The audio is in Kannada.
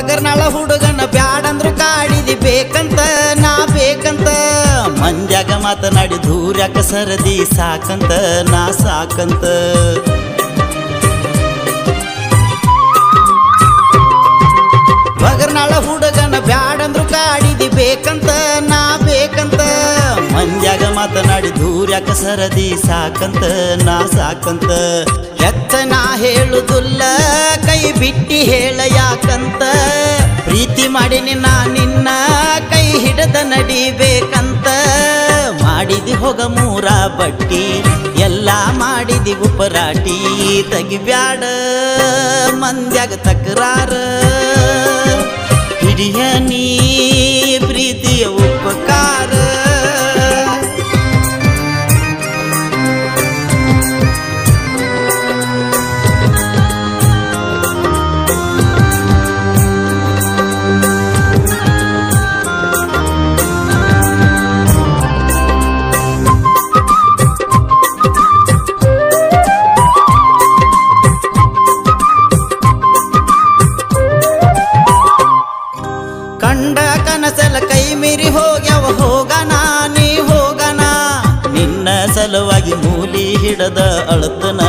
ಒಗರ್ನಾಳ ಹುಡುಗನ ಬ್ಯಾಡಂದ್ರು ಕಾಡಿದಿ ಬೇಕಂತ ನಾ ಬೇಕಂತ ಮಂದ್ಯಾಗ ಮಾತನಾಡಿ ದೂರ್ಯಾಕ ಸರದಿ ಸಾಕಂತ ನಾ ಸಾಕಂತ ಒಗರ್ನಾಳ ಹುಡುಗನ ಬ್ಯಾಡಂದ್ರು ಕಾಡಿದಿ ಬೇಕಂತ ನಾ ಬೇಕಂತ ಮಂದ್ಯಾಗ ಮಾತನಾಡಿ ದೂರ್ಯಾಕ ಸರದಿ ಸಾಕಂತ ನಾ ಸಾಕಂತ ಎತ್ತ ನಾ ಹೇಳುದಿಲ್ಲ ಕೈ ಬಿಟ್ಟಿ ಹೇಳ ಯಾಕಂತ ಪ್ರೀತಿ ಮಾಡಿನಿ ನಾ ನಿನ್ನ ಕೈ ಹಿಡದ ನಡಿಬೇಕಂತ ಮಾಡಿದಿ ಹೋಗ ಮೂರ ಬಟ್ಟಿ ಎಲ್ಲ ಮಾಡಿದಿ ಉಪರಾಟಿ ತೆಗಿಬ್ಯಾಡ ಮಂದ್ಯಾಗ ತಕರಾರ ಹಿಡಿಯ ನೀ ಪ್ರೀತಿಯ ಉಪಕಾರ ಕನಸಲ ಕೈ ಮೀರಿ ಹೋಗ್ಯವ ಹೋಗನ ನೀ ಹೋಗನ ನಿನ್ನ ಸಲುವಾಗಿ ಮೂಲಿ ಹಿಡದ ಅಳತನ